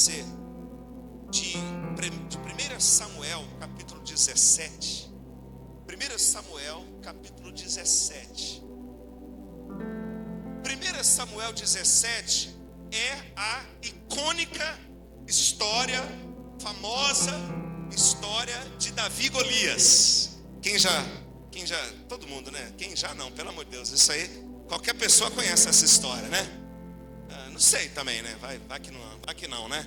você de 1 Samuel, capítulo 17. 1 Samuel, capítulo 17. 1 Samuel 17 é a icônica história, famosa história de Davi e Golias. Quem já, todo mundo, né? Quem já não, pelo amor de Deus, isso aí, qualquer pessoa conhece essa história, né? Não sei também, né? Vai que não, né?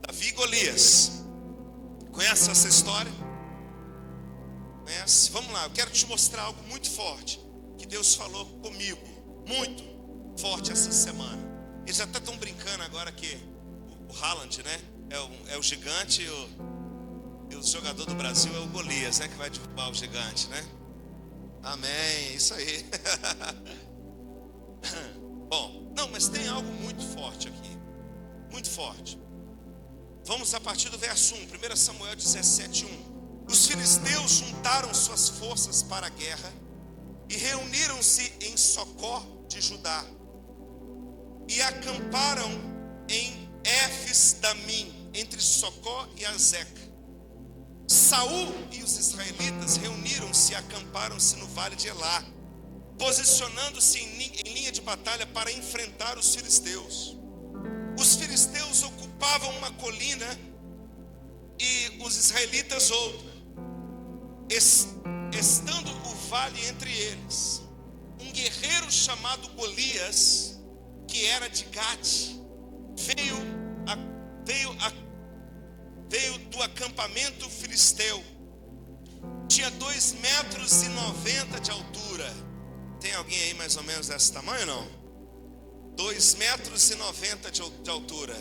Davi e Golias. Conhece essa história? Conhece? Vamos lá, eu quero te mostrar algo muito forte que Deus falou comigo, muito forte essa semana. Eles já estão brincando agora que o Haaland, né? É o gigante e o jogador do Brasil é o Golias, né? Que vai derrubar o gigante, né? Amém, isso aí. Bom, não, mas tem algo muito forte aqui. Muito forte. Vamos a partir do verso 1, 1 Samuel 17, 1. Os filisteus juntaram suas forças para a guerra e reuniram-se em Socó de Judá e acamparam em Éfes-Damim, entre Socó e Azeca. Saul e os israelitas reuniram-se e acamparam-se no vale de Elá, posicionando-se em linha de batalha para enfrentar os filisteus. Os filisteus ocupavam uma colina e os israelitas outra. Estando o vale entre eles, um guerreiro chamado Golias, que era de Gate, veio do acampamento filisteu. Tinha 2,90 metros de altura. Tem alguém aí mais ou menos desse tamanho ou não? 2,90 metros de altura.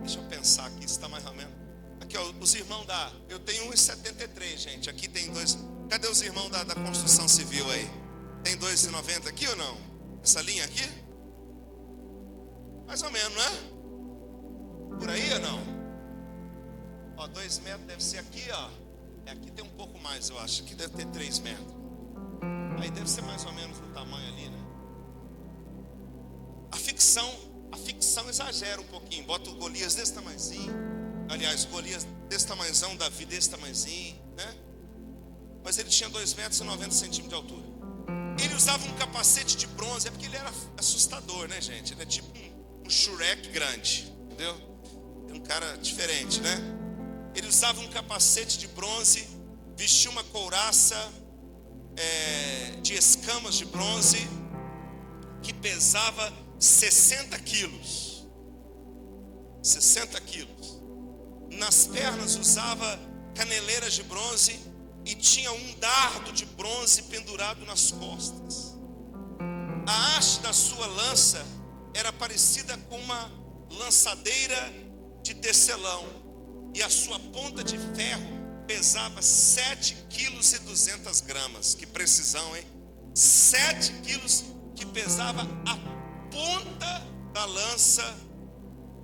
Deixa eu pensar aqui, se está mais ou menos. Aqui, ó, os irmãos eu tenho 1,73, gente. Aqui tem dois. Cadê os irmãos da construção civil aí? Tem 2,90 aqui ou não? Essa linha aqui? Mais ou menos, não é? Por aí ou não? Ó, 2 metros deve ser aqui, ó. Aqui tem um pouco mais, eu acho. Aqui deve ter 3 metros. Aí deve ser mais ou menos o tamanho ali, né? A ficção exagera um pouquinho. Bota o Golias desse tamanhozinho. Aliás, Golias desse tamanhozão, Davi desse tamanhozinho, né? Mas ele tinha 2,90 metros de altura. Ele usava um capacete de bronze, é porque ele era assustador, né, gente? Ele é tipo um Shrek grande, entendeu? É um cara diferente, né? Ele usava um capacete de bronze, vestia uma couraça de escamas de bronze, que pesava 60 quilos. 60 quilos. Nas pernas usava caneleiras de bronze e tinha um dardo de bronze pendurado nas costas. A haste da sua lança era parecida com uma lançadeira de tecelão, e a sua ponta de ferro pesava 7,2 kg. Que precisão, hein? 7 quilos que pesava a ponta da lança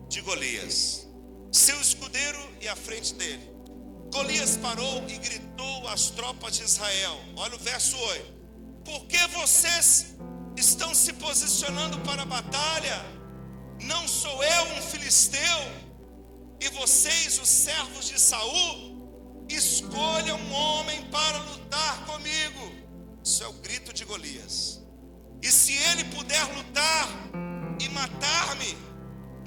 de Golias. Seu escudeiro e à frente dele. Golias parou e gritou às tropas de Israel. Olha o verso 8. Por que vocês estão se posicionando para a batalha? Não sou eu um filisteu? E vocês, os servos de Saul, escolham um homem para lutar comigo. Isso é o grito de Golias. E se ele puder lutar e matar-me,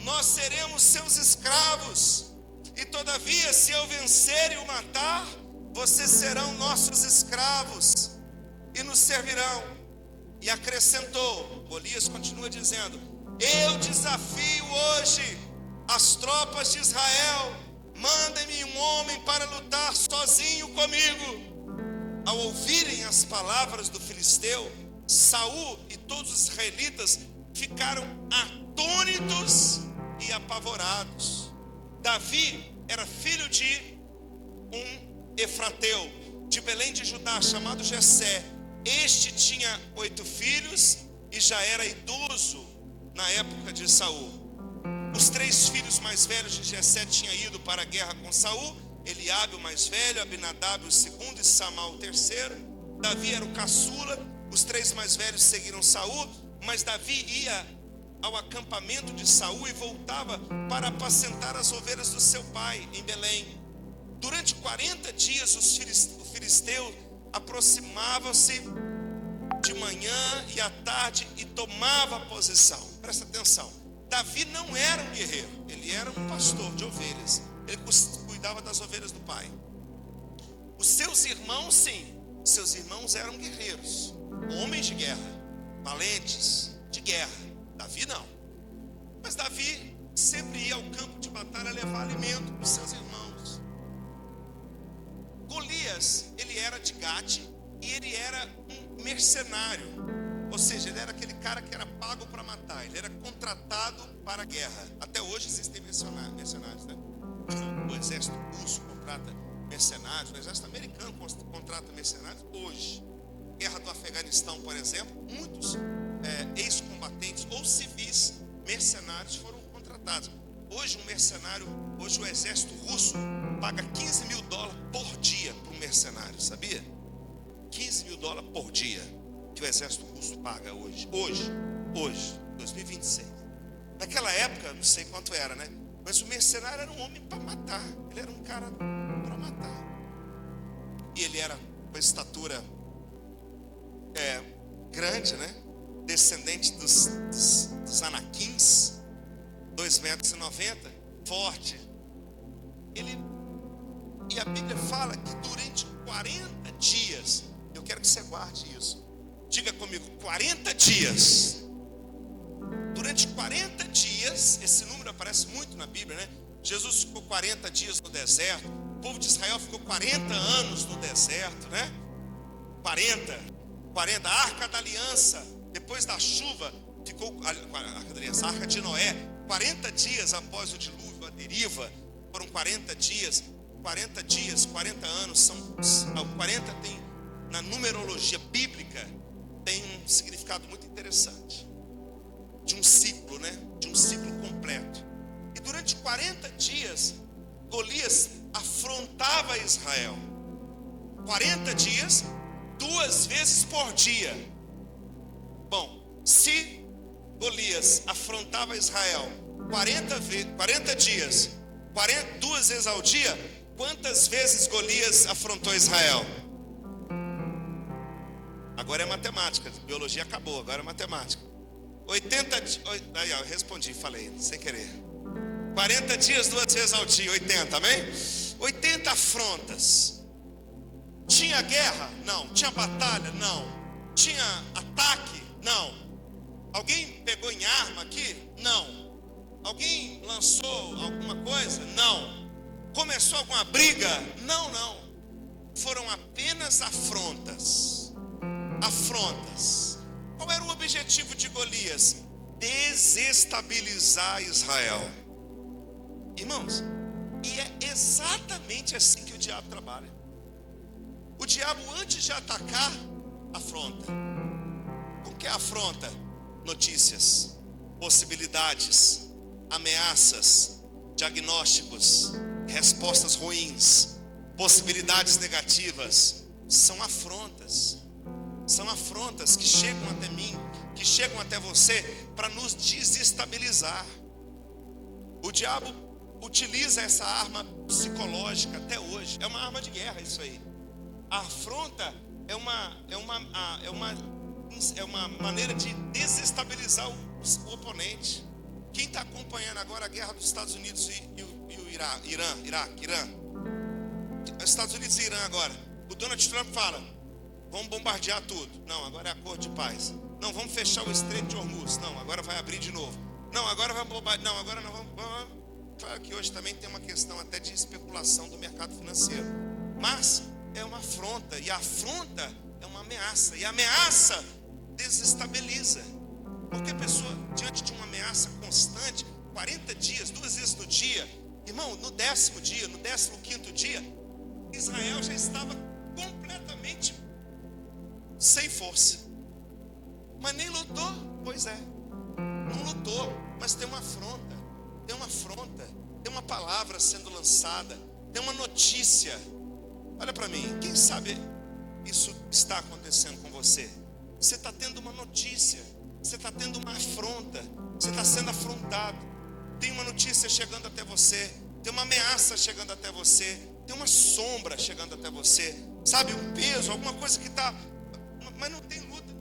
nós seremos seus escravos. E todavia, se eu vencer e o matar, vocês serão nossos escravos e nos servirão. E acrescentou, Golias continua dizendo: eu desafio hoje as tropas de Israel, mandem-me um homem para lutar sozinho comigo. Ao ouvirem as palavras do filisteu, Saul e todos os israelitas ficaram atônitos e apavorados. Davi era filho de um efrateu de Belém de Judá, chamado Jessé. Este tinha 8 filhos e já era idoso na época de Saul. Os 3 filhos mais velhos de Jessé tinham ido para a guerra com Saul: Eliabe o mais velho, Abinadab o segundo e Samá o terceiro. Davi era o caçula. Os 3 mais velhos seguiram Saul, mas Davi ia ao acampamento de Saul e voltava para apacentar as ovelhas do seu pai em Belém. Durante 40 dias o filisteu aproximava-se de manhã e à tarde e tomava posição. Presta atenção, Davi não era um guerreiro, ele era um pastor de ovelhas. Ele cuidava das ovelhas do pai. Os seus irmãos, sim, seus irmãos eram guerreiros, homens de guerra, valentes de guerra. Davi não. Mas Davi sempre ia ao campo de batalha levar alimento para os seus irmãos. Golias, ele era de Gate e ele era um mercenário. Ou seja, ele era aquele cara que era pago para matar. Ele era contratado para a guerra. Até hoje existem mercenários, né? O exército russo contrata mercenários. O exército americano contrata mercenários hoje. Guerra do Afeganistão, por exemplo, muitos ex-combatentes ou civis mercenários foram contratados. Hoje hoje o exército russo paga $15 mil por dia para um mercenário, sabia? $15 mil por dia que o exército russo paga hoje, 2026. Naquela época, não sei quanto era, né? Mas o mercenário era um homem para matar. Ele era um cara para matar. E ele era com estatura grande, né? Descendente dos Anaquins, 2,90 metros, forte. E a Bíblia fala que durante 40 dias, eu quero que você guarde isso. Diga comigo, 40 dias. Durante 40 dias, esse número aparece muito na Bíblia, né? Jesus ficou 40 dias no deserto. O povo de Israel ficou 40 anos no deserto, né? 40. A Arca da Aliança, depois da chuva, ficou a Arca de Noé, 40 dias após o dilúvio, a deriva, foram 40 dias, 40 anos, 40 tem, na numerologia bíblica, tem um significado muito interessante, de um ciclo, né? De um ciclo completo. E durante 40 dias, Golias afrontava Israel, 40 dias, 2 vezes por dia. Bom, se Golias afrontava Israel 40 dias, 2 vezes ao dia, quantas vezes Golias afrontou Israel? Agora é matemática, biologia acabou, agora é matemática. 80 dias, aí eu respondi, falei, sem querer. 40 dias, 2 vezes ao dia, 80, amém? 80 afrontas. Tinha guerra? Não. Tinha batalha? Não. Tinha ataque? Não. Alguém pegou em arma aqui? Não. Alguém lançou alguma coisa? Não. Começou alguma briga? Não. Foram apenas afrontas. Qual era o objetivo de Golias? Desestabilizar Israel. Irmãos, e é exatamente assim que o diabo trabalha. O diabo, antes de atacar, afronta. O que é afronta? Notícias, possibilidades, ameaças, diagnósticos, respostas ruins, possibilidades negativas. São afrontas que chegam até mim, que chegam até você para nos desestabilizar. O diabo utiliza essa arma psicológica até hoje. É uma arma de guerra isso aí. A afronta é uma maneira de desestabilizar o oponente. Quem está acompanhando agora a guerra dos Estados Unidos e o Iraque, os Estados Unidos e Irã agora. O Donald Trump fala, vamos bombardear tudo. Não, agora é acordo de paz. Não, vamos fechar o Estreito de Hormuz. Não, agora vai abrir de novo. Não, agora vamos bombardear. Não, agora não vamos. Claro que hoje também tem uma questão até de especulação do mercado financeiro. Mas é uma afronta, e a afronta é uma ameaça, e a ameaça desestabiliza. Porque a pessoa, diante de uma ameaça constante, 40 dias, 2 vezes no dia, irmão, no 10º dia, no 15º dia, Israel já estava completamente sem força. Mas nem lutou, pois é, não lutou, mas tem uma afronta, tem uma palavra sendo lançada, tem uma notícia. Olha para mim, quem sabe isso está acontecendo com você? Você está tendo uma notícia, você está tendo uma afronta, Você está sendo afrontado. Tem uma notícia chegando até você. Tem uma ameaça chegando até você. Tem uma sombra chegando até você. Sabe, um peso, alguma coisa que está... Mas não tem luta.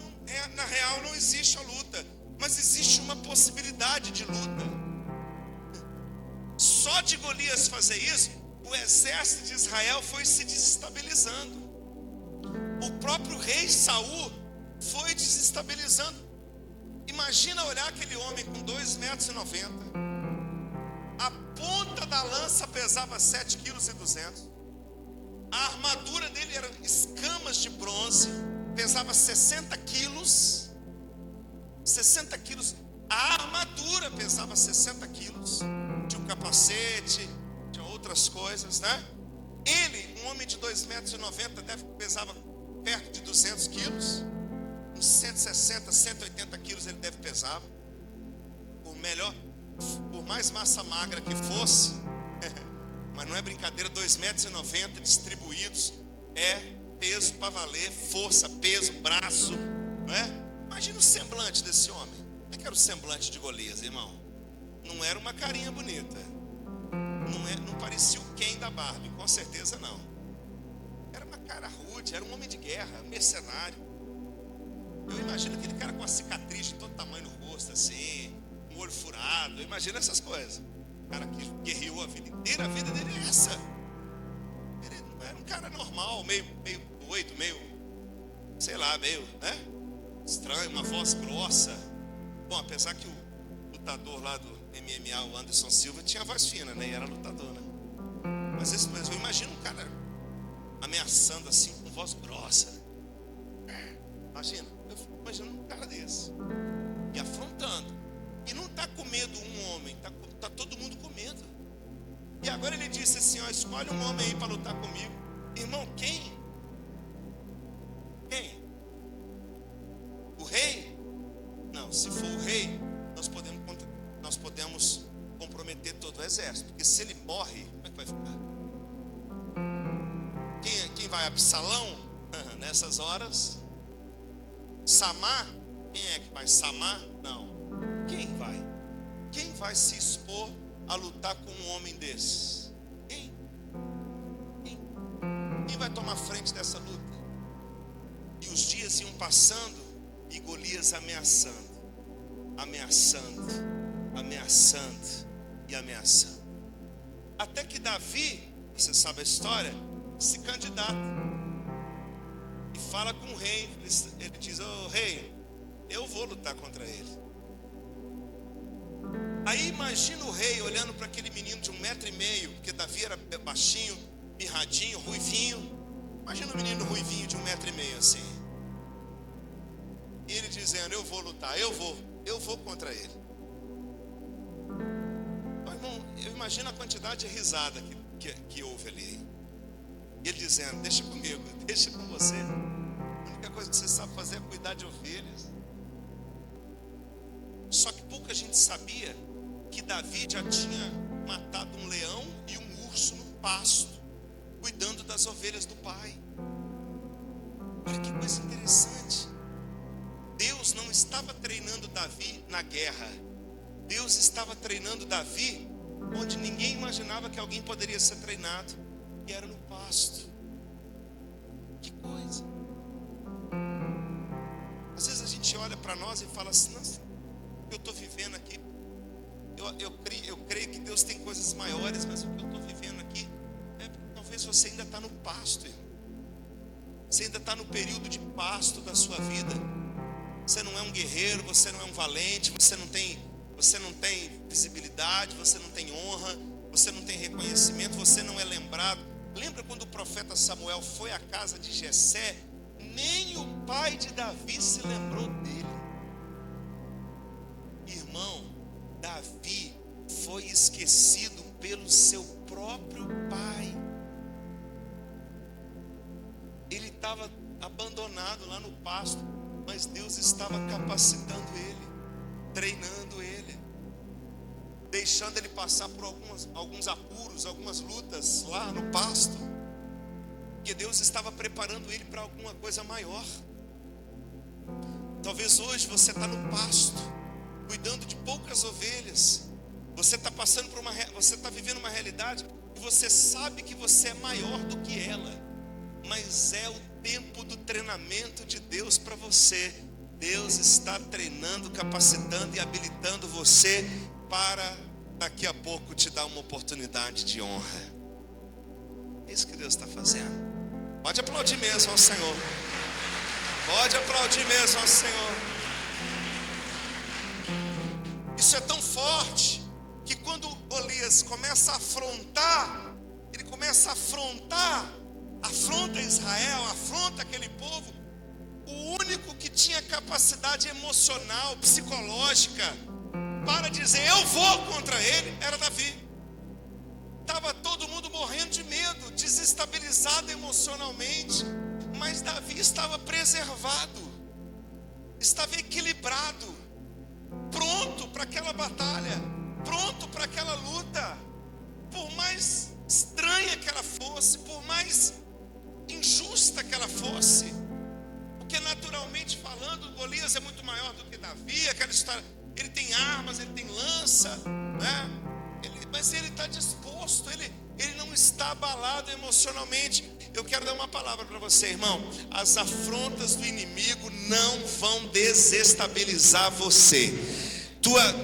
Na real não existe a luta. Mas existe uma possibilidade de luta. Só de Golias fazer isso, o exército de Israel foi se desestabilizando. O próprio rei Saul foi desestabilizando. Imagina olhar aquele homem com 2,90 metros. A ponta da lança pesava 7,2 kg. A armadura dele era escamas de bronze, pesava 60 quilos. 60 quilos. A armadura pesava 60 quilos. Tinha um capacete, tinha outras coisas, né? Ele, um homem de 2,90 metros, pesava perto de 200 quilos. Uns 160, 180 quilos ele deve pesar. Por mais massa magra que fosse, mas não é brincadeira, 2,90 metros distribuídos, é peso para valer, força, peso, braço, não é? Imagina o semblante desse homem. Como é que era o semblante de Golias, irmão? Não era uma carinha bonita. Não parecia o Ken da Barbie, com certeza não. Era uma cara rude, era um homem de guerra, um mercenário. Eu imagino aquele cara com a cicatriz de todo tamanho no rosto, assim, um olho furado. Eu imagino essas coisas. O cara que guerreou a vida inteira, a vida dele é essa. Ele não era um cara normal, meio doido, meio, sei lá, meio, né? Estranho, uma voz grossa. Bom, apesar que o lutador lá do MMA, o Anderson Silva, tinha voz fina, né? E era lutador, né? Mas esse mesmo, eu imagino um cara ameaçando assim, com voz grossa. Imagina, eu fico imaginando um cara desse. E afrontando. E não está com medo um homem, tá todo mundo com medo. E agora ele disse assim, ó, escolhe um homem aí para lutar comigo. Irmão, quem? Quem? O rei? Não, se for o rei, nós podemos comprometer todo o exército. Porque se ele morre, como é que vai ficar? Quem vai? Absalão? Nessas horas. Samar? Quem é que vai? Samar? Não. Quem vai? Quem vai se expor a lutar com um homem desse? Quem? Quem vai tomar frente dessa luta? E os dias iam passando e Golias ameaçando, e ameaçando. Até que Davi, você sabe a história, se candidata e fala com o rei. Ele diz, ô rei, eu vou lutar contra ele. Aí imagina o rei olhando para aquele menino de 1,5 metros, porque Davi era baixinho, mirradinho, ruivinho. Imagina um menino ruivinho de 1,5 metros assim. E ele dizendo, eu vou lutar, eu vou contra ele. Mas, irmão, eu imagino a quantidade de risada que houve ali. E ele dizendo, deixa comigo, deixa com você. A única coisa que você sabe fazer é cuidar de ovelhas. Só que pouca gente sabia que Davi já tinha matado um leão e um urso no pasto, cuidando das ovelhas do pai. Olha que coisa interessante. Deus não estava treinando Davi na guerra. Deus estava treinando Davi onde ninguém imaginava que alguém poderia ser treinado, e era no pasto. Que coisa. Às vezes a gente olha para nós e fala assim, nossa, eu estou vivendo aqui, eu creio que Deus tem coisas maiores, mas o que eu estou vivendo aqui, talvez você ainda está no pasto, irmão. Você ainda está no período de pasto da sua vida. Você não é um guerreiro, você não é um valente, você não tem visibilidade, você não tem honra, você não tem reconhecimento, você não é lembrado. Lembra quando o profeta Samuel foi à casa de Jessé? Nem o pai de Davi se lembrou dele. Irmão, Davi foi esquecido pelo seu próprio pai. Ele estava abandonado lá no pasto, mas Deus estava capacitando ele, treinando ele, deixando ele passar por alguns apuros, algumas lutas lá no pasto, porque Deus estava preparando ele para alguma coisa maior. Talvez hoje você está no pasto, cuidando de poucas ovelhas. Você está passando por você está vivendo uma realidade que você sabe que você é maior do que ela, mas é o tempo do treinamento de Deus para você. Deus está treinando, capacitando e habilitando você para daqui a pouco te dar uma oportunidade de honra. É isso que Deus está fazendo. Pode aplaudir mesmo ao Senhor. Pode aplaudir mesmo ao Senhor. Isso é tão forte que quando Golias começa a afrontar, ele começa a afronta Israel, afronta aquele povo. O único que tinha capacidade emocional, psicológica, para dizer eu vou contra ele, era Davi. Estava todo mundo morrendo de medo, desestabilizado emocionalmente, mas Davi estava preservado, estava equilibrado, pronto para aquela batalha, pronto para aquela luta. Por mais estranha que ela fosse, por mais injusta que ela fosse, porque naturalmente falando, Golias é muito maior do que Davi. Aquela história, ele tem armas, ele tem lança, né? Mas ele está disposto, ele não está abalado emocionalmente. Eu quero dar uma palavra para você, irmão. As afrontas do inimigo não vão desestabilizar você.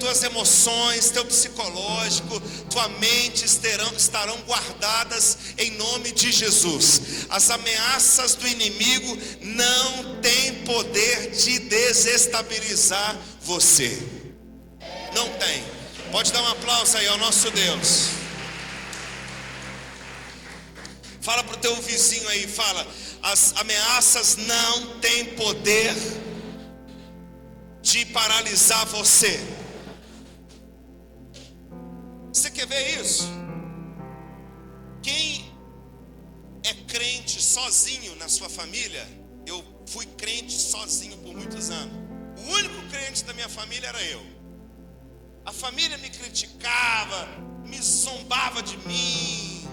Tuas emoções, teu psicológico, tua mente estarão guardadas em nome de Jesus. As ameaças do inimigo não têm poder de desestabilizar você. Não tem. Pode dar um aplauso aí ao nosso Deus. Fala para o teu vizinho aí, fala: as ameaças não têm poder de paralisar você. Você quer ver isso? Quem é crente sozinho na sua família? Eu fui crente sozinho por muitos anos. O único crente da minha família era eu. A família me criticava, me zombava de mim.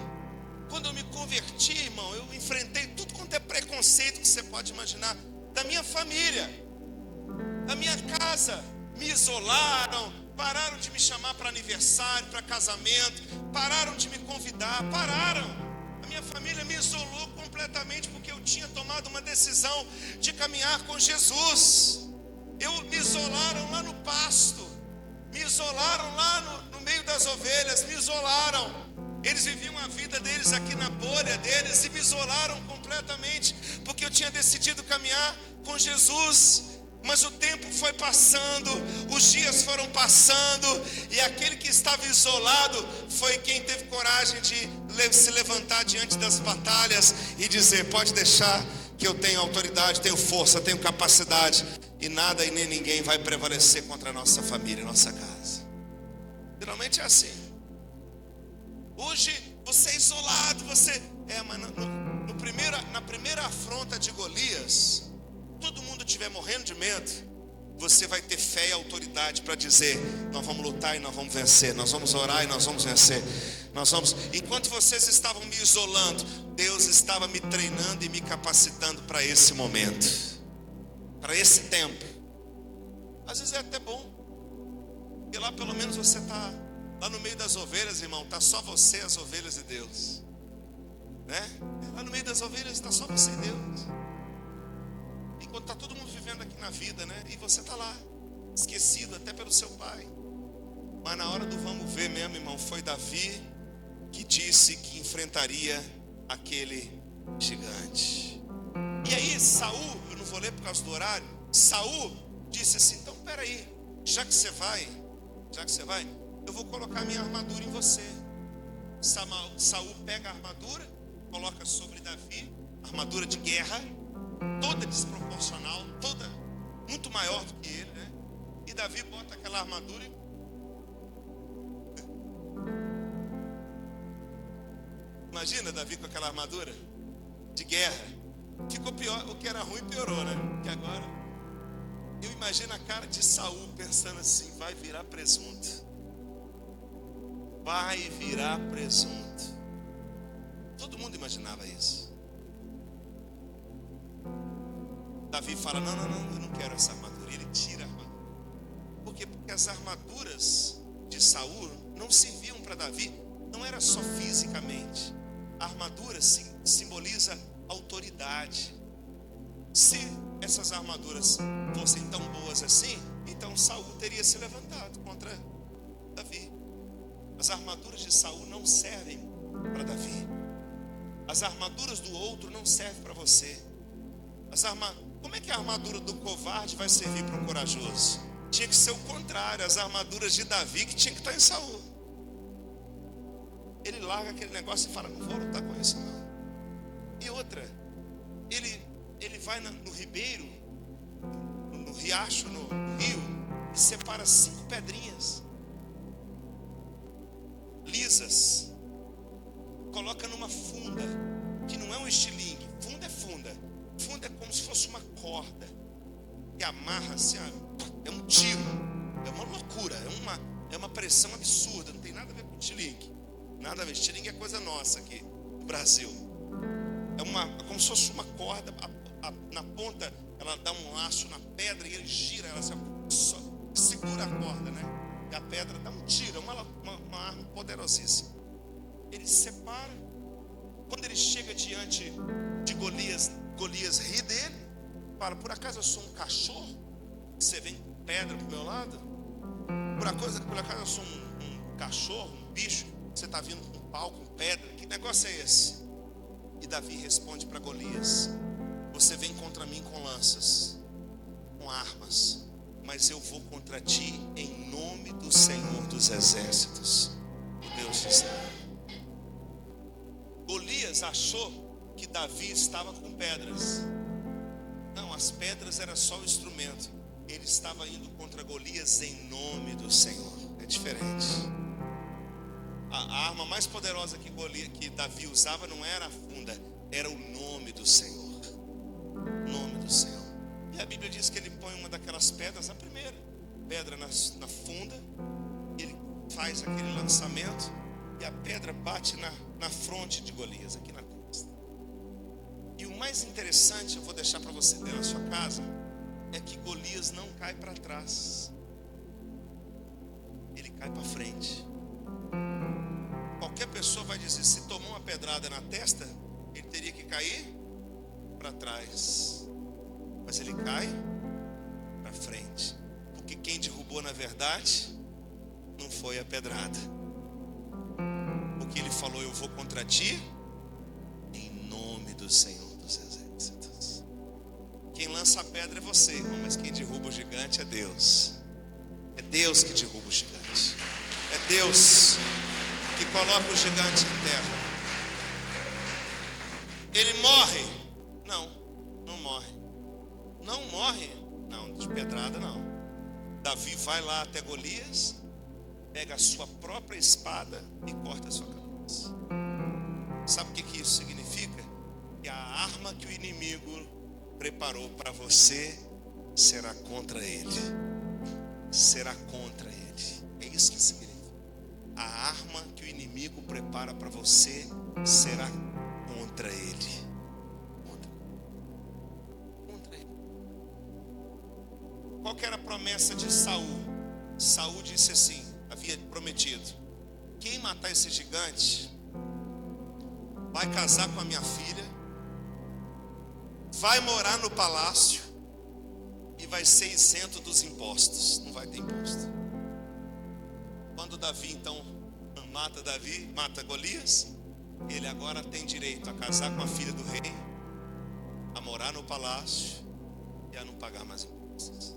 Quando eu me converti, irmão, eu enfrentei tudo quanto é preconceito que você pode imaginar da minha família. Na minha casa, me isolaram, pararam de me chamar para aniversário, para casamento, pararam de me convidar, pararam. A minha família me isolou completamente porque eu tinha tomado uma decisão de caminhar com Jesus. Me isolaram lá no pasto, me isolaram lá no meio das ovelhas, me isolaram. Eles viviam a vida deles aqui na bolha deles e me isolaram completamente porque eu tinha decidido caminhar com Jesus. Mas o tempo foi passando, os dias foram passando, e aquele que estava isolado foi quem teve coragem de se levantar diante das batalhas e dizer: pode deixar que eu tenho autoridade, tenho força, tenho capacidade, e nada e nem ninguém vai prevalecer contra a nossa família, nossa casa. Geralmente é assim. Hoje você é isolado, mas na primeira afronta de Golias, todo mundo estiver morrendo de medo, você vai ter fé e autoridade para dizer: nós vamos lutar e nós vamos vencer, nós vamos orar e nós vamos vencer, enquanto vocês estavam me isolando, Deus estava me treinando e me capacitando para esse momento, para esse tempo. Às vezes é até bom, porque lá pelo menos você está lá no meio das ovelhas, irmão, está só você, as ovelhas e Deus, né? Lá no meio das ovelhas está só você e Deus. Enquanto está todo mundo vivendo aqui na vida, né? E você está lá, esquecido até pelo seu pai. Mas na hora do vamos ver mesmo, irmão, foi Davi que disse que enfrentaria aquele gigante. E aí Saul, eu não vou ler por causa do horário, Saul disse assim: então peraí, já que você vai, eu vou colocar minha armadura em você. Saul pega a armadura, coloca sobre Davi, armadura de guerra, toda desproporcional, toda muito maior do que ele, né? E Davi bota aquela armadura e... Imagina Davi com aquela armadura de guerra. Ficou pior, o que era ruim piorou, né? Que agora eu imagino a cara de Saul pensando assim: vai virar presunto. Vai virar presunto. Todo mundo imaginava isso. Davi fala: não, eu não quero essa armadura. E ele tira a armadura. Por quê? Porque as armaduras de Saul não serviam para Davi, não era só fisicamente. A armadura simboliza autoridade. Se essas armaduras fossem tão boas assim, então Saul teria se levantado contra Davi. As armaduras de Saul não servem para Davi. As armaduras do outro não servem para você. Como é que a armadura do covarde vai servir para um corajoso? Tinha que ser o contrário, as armaduras de Davi que tinha que estar em Saul. Ele larga aquele negócio e fala: não vou lutar com isso não. E outra, ele vai no ribeiro, no riacho, no rio, e separa 5 pedrinhas lisas, coloca numa funda, que não é um estilingue. Funda é funda. Funda é como se fosse uma corda, que amarra assim, é um tiro, é uma loucura, é uma pressão absurda, não tem nada a ver com estilingue, nada a ver. Estilingue é coisa nossa aqui no Brasil. É como se fosse uma corda, na ponta ela dá um laço na pedra e ele gira, ela só segura a corda, né? E a pedra dá um tiro, é uma arma poderosíssima. Ele separa. Quando ele chega diante de Golias, Golias ri dele. Fala: por acaso eu sou um cachorro? Você vem com pedra pro meu lado? Por acaso eu sou um cachorro, um bicho? Você está vindo com pau, com pedra? Que negócio é esse? E Davi responde para Golias: você vem contra mim com lanças, com armas, mas eu vou contra ti em nome do Senhor dos Exércitos, o Deus de Israel. Golias achou que Davi estava com pedras. Não, as pedras era só o instrumento. Ele estava indo contra Golias em nome do Senhor. É diferente. A arma mais poderosa que Davi usava não era a funda, era o nome do Senhor. O nome do Senhor. E a Bíblia diz que ele põe uma daquelas pedras, a primeira pedra na funda, ele faz aquele lançamento e a pedra bate na fronte de Golias, aqui na testa. E o mais interessante, eu vou deixar para você ver na sua casa, é que Golias não cai para trás, ele cai para frente. Qualquer pessoa vai dizer: se tomou uma pedrada na testa, ele teria que cair para trás, mas ele cai para frente, porque quem derrubou na verdade não foi a pedrada, porque ele falou: eu vou contra ti em nome do Senhor dos Exércitos. Quem lança a pedra é você, irmão, mas quem derruba o gigante é Deus. É Deus que derruba o gigante. É Deus que coloca o gigante em terra. Ele morre? Não, não morre. Não morre? Não, de pedrada não. Davi vai lá até Golias, pega a sua própria espada e corta a sua cabeça. Sabe o que isso significa? Que a arma que o inimigo preparou para você será contra ele. Será contra ele. É isso que significa. A arma que o inimigo prepara para você será contra ele. Contra ele. Qual que era a promessa de Saul? Saul disse assim, havia prometido: quem matar esse gigante vai casar com a minha filha, vai morar no palácio e vai ser isento dos impostos. Não vai ter imposto. Quando Davi então mata Golias, ele agora tem direito a casar com a filha do rei, a morar no palácio e a não pagar mais impostos.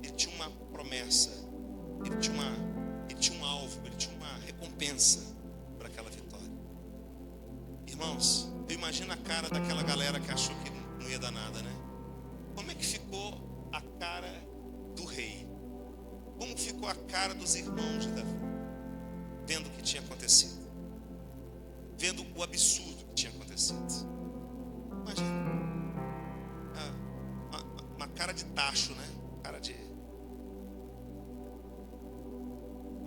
Ele tinha uma promessa, ele tinha um alvo, ele tinha uma recompensa para aquela vitória. Irmãos, eu imagino a cara daquela galera que achou que não ia dar nada, né? Como é que ficou a cara do rei? Como ficou a cara dos irmãos de Davi, vendo o que tinha acontecido, vendo o absurdo que tinha acontecido? Imagina uma cara de tacho, né? Uma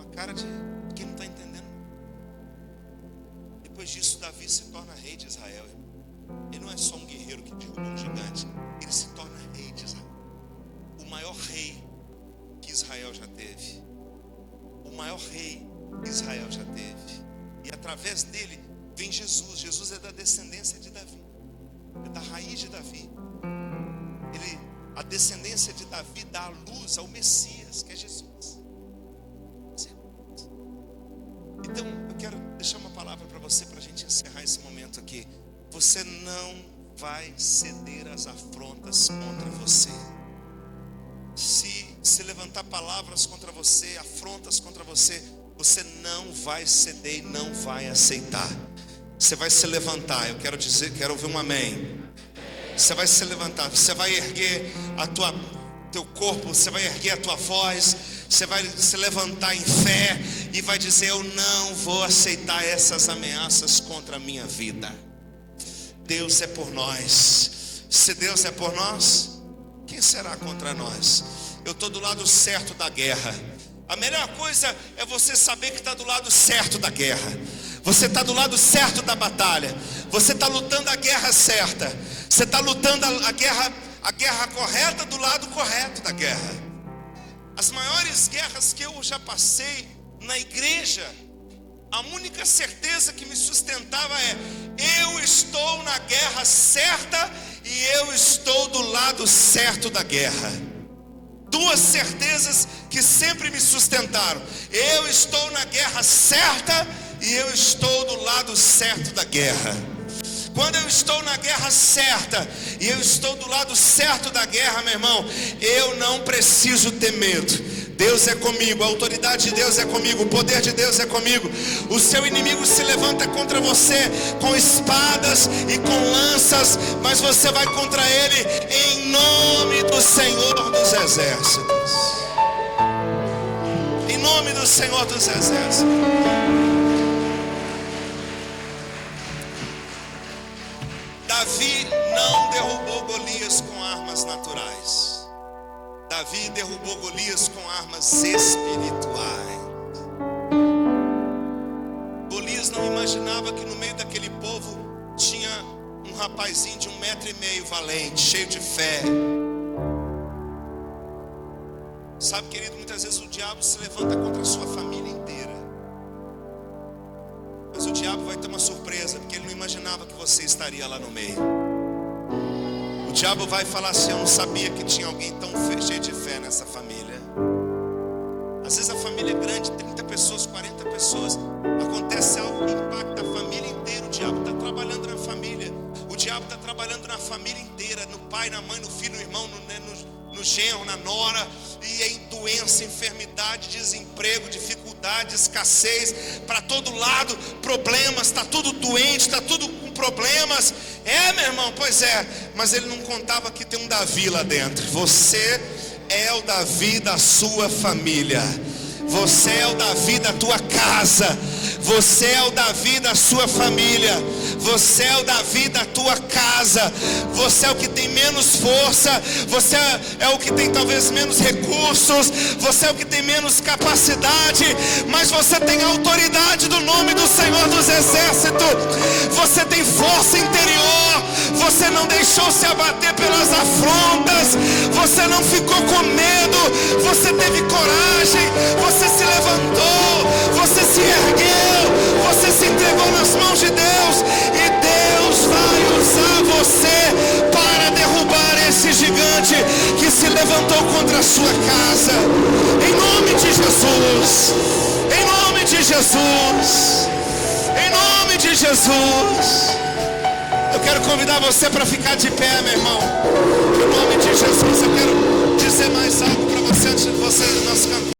cara de quem não está entendendo. Depois disso, Davi se torna rei de Israel. Ele não é só um guerreiro que derrubou um gigante, ele se torna rei de Israel, o maior rei que Israel já teve. o maior rei que Israel já teve. E através dele vem Jesus. Jesus é da descendência de Davi, é da raiz de Davi. A descendência de Davi dá a luz ao Messias, que é Jesus. Então eu quero deixar uma palavra para você, para a gente encerrar esse momento aqui. Você não vai ceder às afrontas contra você. Se levantar palavras contra você, afrontas contra você, você não vai ceder e não vai aceitar. Você vai se levantar. Eu quero ouvir um amém. Você vai se levantar, você vai erguer teu corpo, você vai erguer a tua voz, você vai se levantar em fé e vai dizer: eu não vou aceitar essas ameaças contra a minha vida. Deus é por nós. Se Deus é por nós, quem será contra nós? Eu estou do lado certo da guerra. A melhor coisa é você saber que está do lado certo da guerra. Você está do lado certo da batalha. Você está lutando a guerra certa. Você está lutando a guerra correta do lado correto da guerra. As maiores guerras que eu já passei na igreja, a única certeza que me sustentava é: eu estou na guerra certa e eu estou do lado certo da guerra. Duas certezas que sempre me sustentaram: eu estou na guerra certa e eu estou do lado certo da guerra. Quando eu estou na guerra certa e eu estou do lado certo da guerra, meu irmão, eu não preciso ter medo. Deus é comigo, a autoridade de Deus é comigo, o poder de Deus é comigo. O seu inimigo se levanta contra você com espadas e com lanças, mas você vai contra ele em nome do Senhor dos Exércitos. Em nome do Senhor dos Exércitos. Davi não derrubou Golias com armas naturais. Davi derrubou Golias com armas espirituais. Golias não imaginava que no meio daquele povo tinha um rapazinho de 1,5 metros valente, cheio de fé. Sabe, querido, muitas vezes o diabo se levanta contra a sua família inteira. Mas o diabo vai ter uma surpresa, porque ele não imaginava que você estaria lá no meio. O diabo vai falar assim: eu não sabia que tinha alguém tão cheio de fé nessa família. Às vezes a família é grande, 30 pessoas, 40 pessoas. Acontece algo que impacta a família inteira. O diabo está trabalhando na família. O diabo está trabalhando na família inteira. No pai, na mãe, no filho, no irmão, no genro, na nora. E em doença, enfermidade, desemprego, dificuldade, escassez, para todo lado, problemas, está tudo doente, está tudo com problemas. É, meu irmão, pois é, mas ele não contava que tem um Davi lá dentro. Você é o Davi da sua família. Você é o Davi da tua casa. Você é o Davi da sua família. Você é o Davi da tua casa. Você é o que tem menos força. Você é o que tem talvez menos recursos. Você é o que tem menos capacidade. Mas você tem a autoridade do nome do Senhor dos Exércitos. Você tem força interior. Você não deixou se abater pelas afrontas. Você não ficou com medo. Você teve coragem. Você se levantou. Você se ergueu. Você se entregou nas mãos de Deus. E Deus vai usar você para derrubar esse gigante que se levantou contra a sua casa. Em nome de Jesus. Em nome de Jesus. Em nome de Jesus. Eu quero convidar você para ficar de pé, meu irmão. Em nome de Jesus.